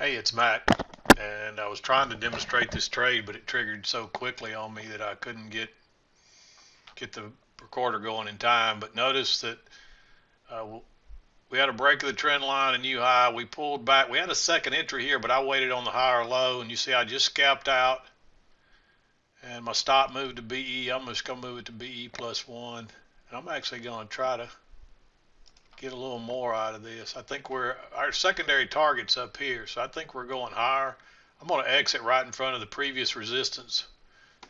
Hey, it's Matt, and I was trying to demonstrate this trade, but it triggered so quickly on me that I couldn't get the recorder going in time. But notice that we had a break of the trend line, a new high. We pulled back. We had a second entry here, but I waited on the higher low, and you see I just scalped out, and my stop moved to BE. I'm just gonna move it to BE plus one, and I'm actually gonna try to get a little more out of this. I think our secondary target's up here, so I think we're going higher. I'm going to exit right in front of the previous resistance,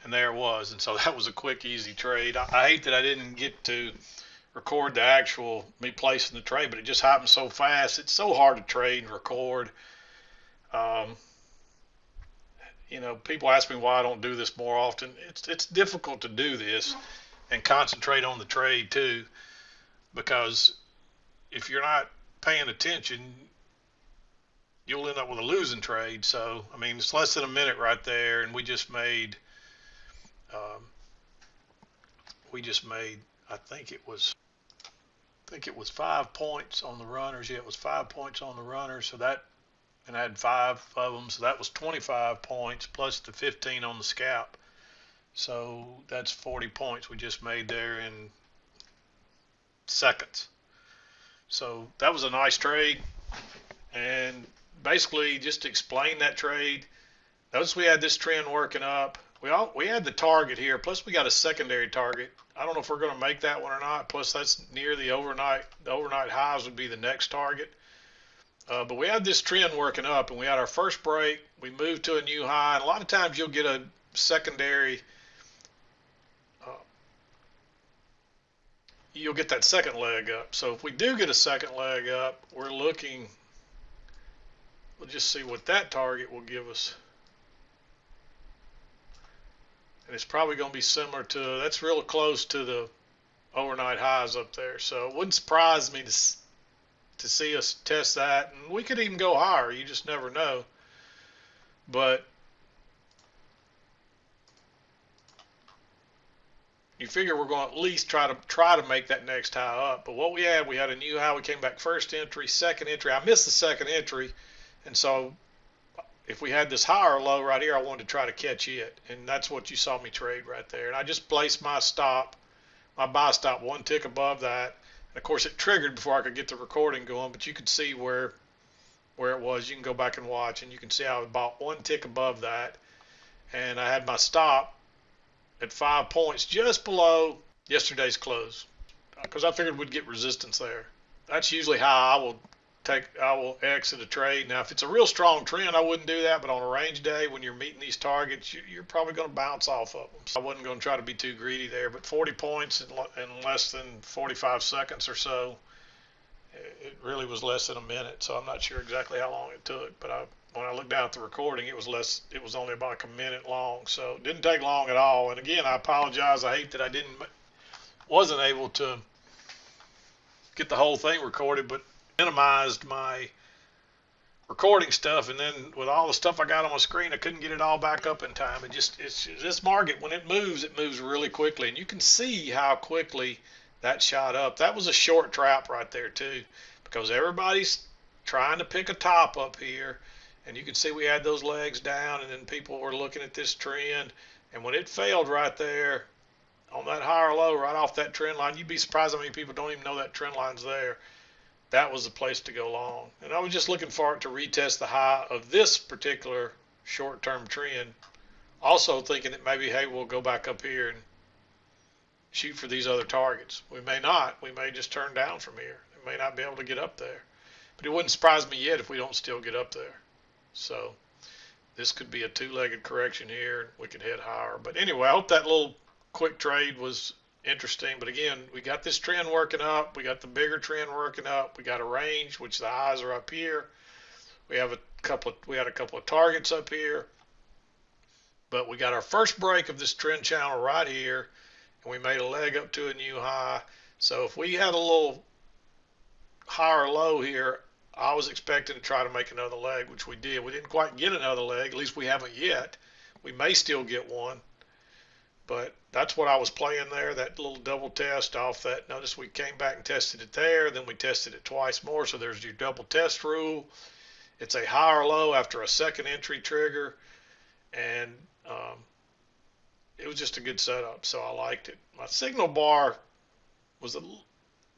and there it was. And so that was a quick, easy trade. I hate that I didn't get to record the actual me placing the trade, but it just happened so fast. It's so hard to trade and record. Um, people ask me why I don't do this more often. It's difficult to do this and concentrate on the trade too, because if you're not paying attention, you'll end up with a losing trade. So, I mean, it's less than a minute right there, and um, I think it was 5 points on the runners. Yeah, it was 5 points on the runners. So that, and I had five of them. So that was 25 points plus the 15 on the scalp. So that's 40 points we just made there in seconds. So that was a nice trade. And basically, just to explain that trade, notice we had this trend working up. We had the target here, plus we got a secondary target. I don't know if we're going to make that one or not. Plus that's near the overnight. The overnight highs would be the next target. But we had this trend working up, and we had our first break. We moved to a new high, and a lot of times you'll get a secondary. Uh, you'll get that second leg up. So if we do get a second leg up, we're looking. We'll just see what that target will give us. And it's probably going to be similar to, that's real close to the overnight highs up there. So it wouldn't surprise me to see us test that. And we could even go higher. You just never know. But you figure we're going to at least try to make that next high up. But what we had a new high. We came back first entry, second entry. I missed the second entry. And so if we had this higher low right here, I wanted to try to catch it. And that's what you saw me trade right there. And I just placed my buy stop one tick above that. And of course, it triggered before I could get the recording going, but you could see where it was. You can go back and watch, and you can see I bought one tick above that. And I had my stop at 5 points just below yesterday's close, because I figured we'd get resistance there. That's usually how I will exit a trade. Now, if it's a real strong trend, I wouldn't do that. But on a range day, when you're meeting these targets, you're probably going to bounce off of them. So I wasn't going to try to be too greedy there. But 40 points in less than 45 seconds or so, it really was less than a minute. So I'm not sure exactly how long it took. But when I looked down at the recording, it was less. It was only about like a minute long. So it didn't take long at all. And again, I apologize. I hate that I wasn't able to get the whole thing recorded, but minimized my recording stuff, and then with all the stuff I got on my screen, I couldn't get it all back up in time. It's this market, when it moves really quickly, and you can see how quickly that shot up. That was a short trap right there too, because everybody's trying to pick a top up here, and you can see we had those legs down, and then people were looking at this trend, and when it failed right there on that higher low right off that trend line, you'd be surprised how many people don't even know that trend line's there. That was the place to go long. And I was just looking for it to retest the high of this particular short-term trend. Also thinking that maybe, hey, we'll go back up here and shoot for these other targets. We may not. We may just turn down from here. We may not be able to get up there. But it wouldn't surprise me yet if we don't still get up there. So this could be a two-legged correction here. We could head higher. But anyway, I hope that little quick trade was interesting. But again, we got this trend working up. We got the bigger trend working up. We got a range, which the highs are up here. We had a couple of targets up here. But we got our first break of this trend channel right here, and we made a leg up to a new high. So if we had a little higher low here, I was expecting to try to make another leg, which we did. We didn't quite get another leg. At least we haven't yet. We may still get one. But that's what I was playing there, that little double test off that. Notice we came back and tested it there. Then we tested it twice more. So there's your double test rule. It's a high or low after a second entry trigger, and it was just a good setup, so I liked it. My signal bar was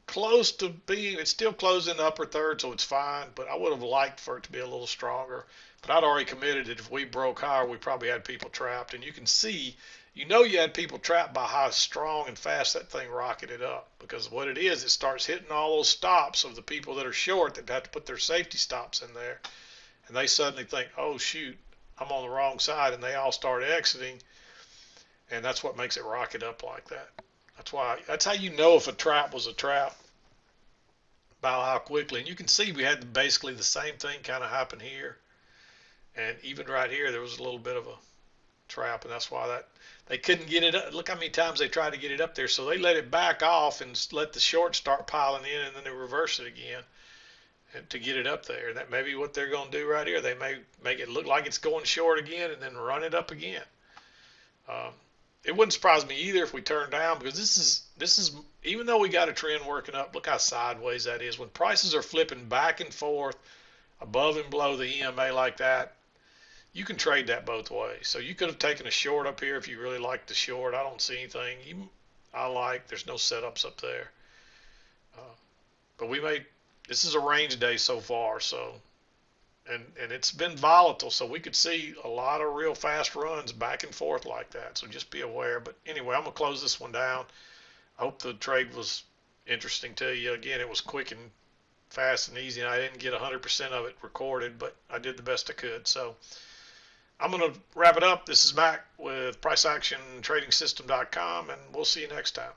close to being, it's still closed in the upper third, so it's fine, but I would have liked for it to be a little stronger. But I'd already committed that if we broke higher, we probably had people trapped. And you can see, you had people trapped by how strong and fast that thing rocketed up. Because what it is, it starts hitting all those stops of the people that are short that have to put their safety stops in there. And they suddenly think, oh, shoot, I'm on the wrong side. And they all start exiting. And that's what makes it rocket up like that. That's how you know if a trap was a trap, by how quickly. And you can see we had basically the same thing kind of happen here. And even right here, there was a little bit of a trap, and that's why they couldn't get it up. Look how many times they tried to get it up there. So they let it back off and let the short start piling in, and then they reverse it again to get it up there. And that may be what they're going to do right here. They may make it look like it's going short again and then run it up again. It wouldn't surprise me either if we turn down, because this is even though we got a trend working up, look how sideways that is. When prices are flipping back and forth above and below the EMA like that, you can trade that both ways. So you could have taken a short up here if you really like the short. I don't see anything there's no setups up there. But this is a range day so far, so and it's been volatile, so we could see a lot of real fast runs back and forth like that. So just be aware. But anyway, I'm gonna close this one down. I hope the trade was interesting to you. Again, it was quick and fast and easy, and I didn't get 100% of it recorded, but I did the best I could. So I'm going to wrap it up. This is Mac with PriceActionTradingSystem.com, and we'll see you next time.